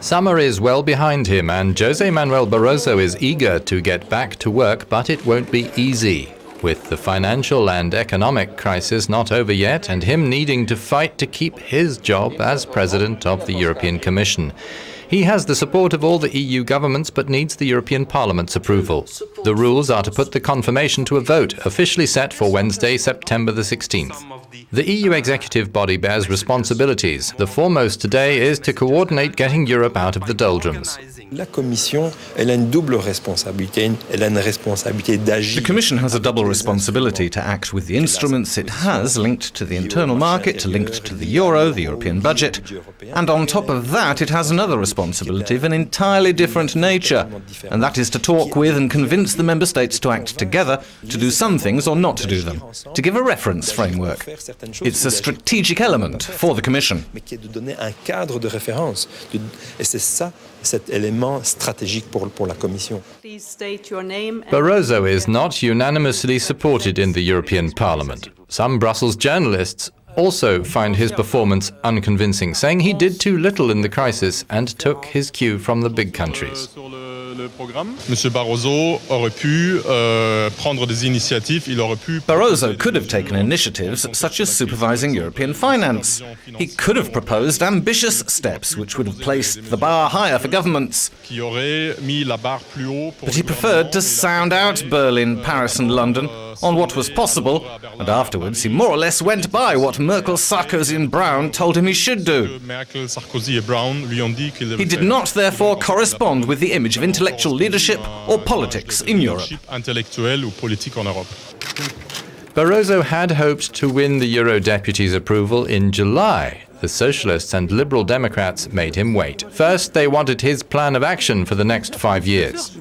Summer is well behind him, and José Manuel Barroso is eager to get back to work, but it won't be easy. With the financial and economic crisis not over yet, and him needing to fight to keep his job as President of the European Commission. He has the support of all the EU governments, but needs the European Parliament's approval. The rules are to put the confirmation to a vote, officially set for Wednesday, September the 16th. The EU executive body bears responsibilities. The foremost today is to coordinate getting Europe out of the doldrums. La Commission, elle a une double responsabilité. Elle a une responsabilité d'agir. The Commission has a double responsibility to act with the instruments it has linked to the internal market, linked to the euro, the European budget, and on top of that it has another responsibility of an entirely different nature, and that is to talk with and convince the member states to act together, to do some things or not to do them, to give a reference framework. It's a strategic element for the Commission. Cet élément stratégique pour la Commission. Barroso is not unanimously supported in the European Parliament. Some Brussels journalists also find his performance unconvincing, saying he did too little in the crisis and took his cue from the big countries. Monsieur Barroso aurait pu prendre des initiatives. Barroso could have taken initiatives such as supervising European finance. He could have proposed ambitious steps which would have placed the bar higher for governments. But he preferred to sound out Berlin, Paris and London on what was possible, and afterwards he more or less went by what Merkel, Sarkozy and Brown told him he should do. He did not, therefore, correspond with the image of intellectual leadership or politics in Europe. Barroso had hoped to win the Eurodeputies' approval in July. The Socialists and Liberal Democrats made him wait. First, they wanted his plan of action for the next 5 years.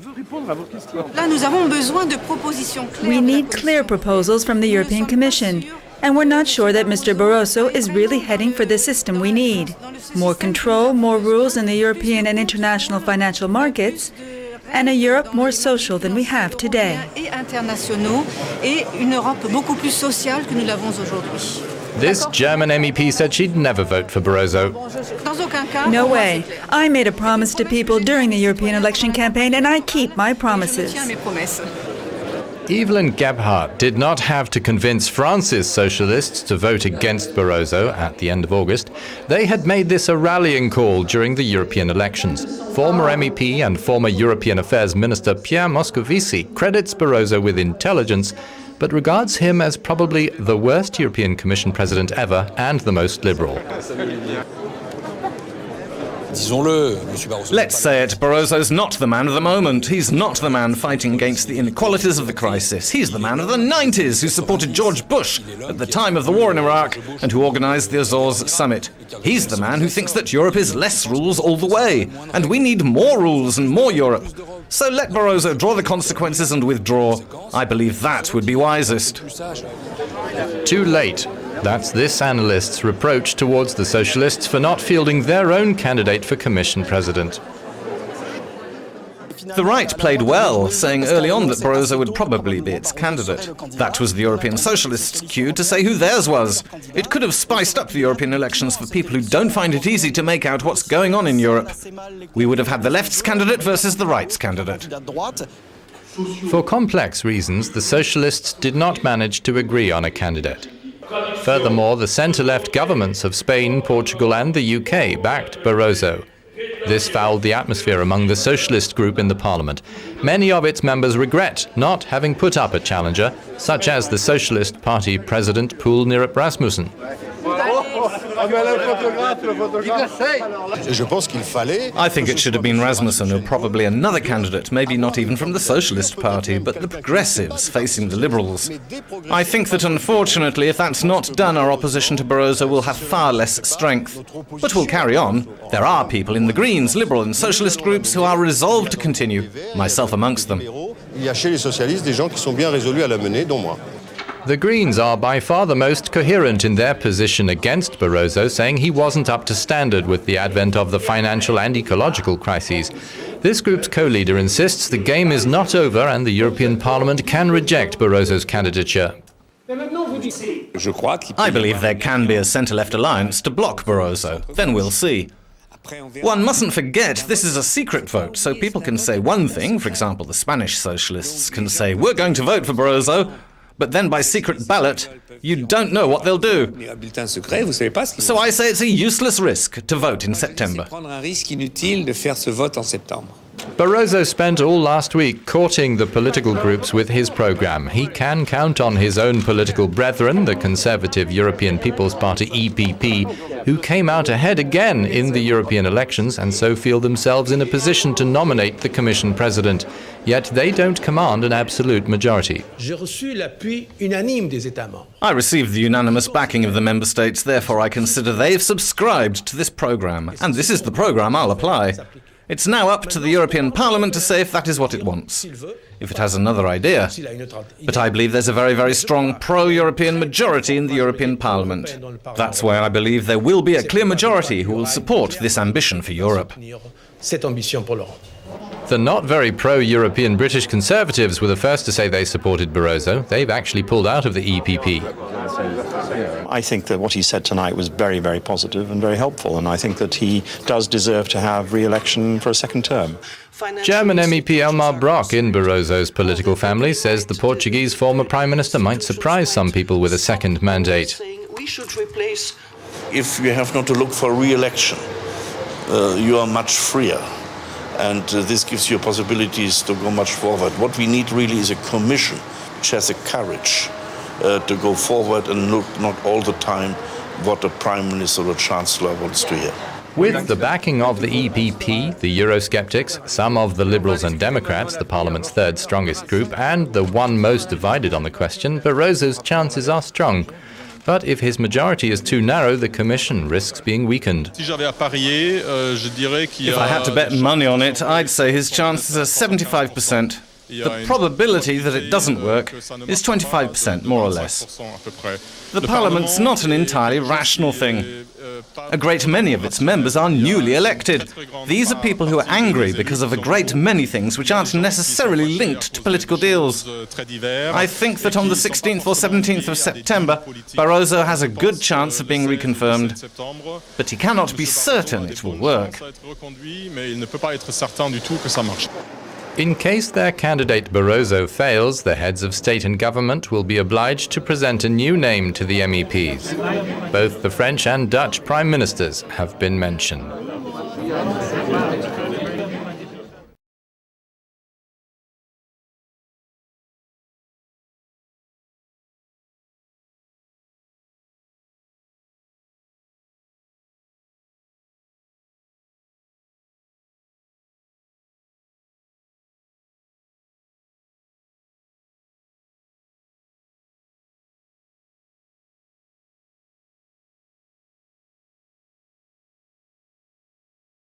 We need clear proposals from the European Commission, and we're not sure that Mr. Barroso is really heading for the system we need. More control, more rules in the European and international financial markets, and a Europe more social than we have today. This German MEP said she'd never vote for Barroso. No way. I made a promise to people during the European election campaign, and I keep my promises. Evelyn Gebhardt did not have to convince France's socialists to vote against Barroso at the end of August. They had made this a rallying call during the European elections. Former MEP and former European Affairs Minister Pierre Moscovici credits Barroso with intelligence, but regards him as probably the worst European Commission president ever and the most liberal. Let's say it, Barroso's not the man of the moment. He's not the man fighting against the inequalities of the crisis. He's the man of the 90s who supported George Bush at the time of the war in Iraq and who organised the Azores summit. He's the man who thinks that Europe is less rules all the way, and we need more rules and more Europe. So let Barroso draw the consequences and withdraw. I believe that would be wisest. Too late. That's this analyst's reproach towards the socialists for not fielding their own candidate for Commission President. The right played well, saying early on that Barroso would probably be its candidate. That was the European Socialists' cue to say who theirs was. It could have spiced up the European elections for people who don't find it easy to make out what's going on in Europe. We would have had the left's candidate versus the right's candidate. For complex reasons, the socialists did not manage to agree on a candidate. Furthermore, the centre-left governments of Spain, Portugal and the UK backed Barroso. This fouled the atmosphere among the socialist group in the parliament. Many of its members regret not having put up a challenger, such as the Socialist Party President Poul Nyrup Rasmussen. I think it should have been Rasmussen or probably another candidate, maybe not even from the Socialist Party, but the Progressives facing the Liberals. I think that unfortunately, if that's not done, our opposition to Barroso will have far less strength. But we'll carry on. There are people in the Greens, Liberal and Socialist groups who are resolved to continue, myself amongst them. The Greens are by far the most coherent in their position against Barroso, saying he wasn't up to standard with the advent of the financial and ecological crises. This group's co-leader insists the game is not over and the European Parliament can reject Barroso's candidature. I believe there can be a centre-left alliance to block Barroso. Then we'll see. One mustn't forget this is a secret vote, so people can say one thing, for example, the Spanish socialists can say, we're going to vote for Barroso, but then by secret ballot, you don't know what they'll do. So I say it's a useless risk to vote in September. Barroso spent all last week courting the political groups with his programme. He can count on his own political brethren, the Conservative European People's Party EPP, who came out ahead again in the European elections and so feel themselves in a position to nominate the Commission President. Yet they don't command an absolute majority. I received the unanimous backing of the member states, therefore I consider they've subscribed to this programme, and this is the programme I'll apply. It's now up to the European Parliament to say if that is what it wants, if it has another idea. But I believe there's a very, very strong pro-European majority in the European Parliament. That's why I believe there will be a clear majority who will support this ambition for Europe. The not very pro-European British Conservatives were the first to say they supported Barroso. They've actually pulled out of the EPP. I think that what he said tonight was very, very positive and very helpful, and I think that he does deserve to have re-election for a second term. German MEP Elmar Brok in Barroso's political family says the Portuguese former Prime Minister might surprise some people with a second mandate. If you have not to look for re-election, you are much freer. And this gives you possibilities to go much forward. What we need really is a commission which has the courage to go forward and look not all the time what the Prime Minister or Chancellor wants to hear. With the backing of the EPP, the Eurosceptics, some of the Liberals and Democrats, the Parliament's third strongest group, and the one most divided on the question, Barroso's chances are strong. But if his majority is too narrow, the Commission risks being weakened. If I had to bet money on it, I'd say his chances are 75%. The probability that it doesn't work is 25%, more or less. The Parliament's not an entirely rational thing. A great many of its members are newly elected. These are people who are angry because of a great many things which aren't necessarily linked to political deals. I think that on the 16th or 17th of September, Barroso has a good chance of being reconfirmed, but he cannot be certain it will work. In case their candidate Barroso fails, the heads of state and government will be obliged to present a new name to the MEPs. Both the French and Dutch prime ministers have been mentioned.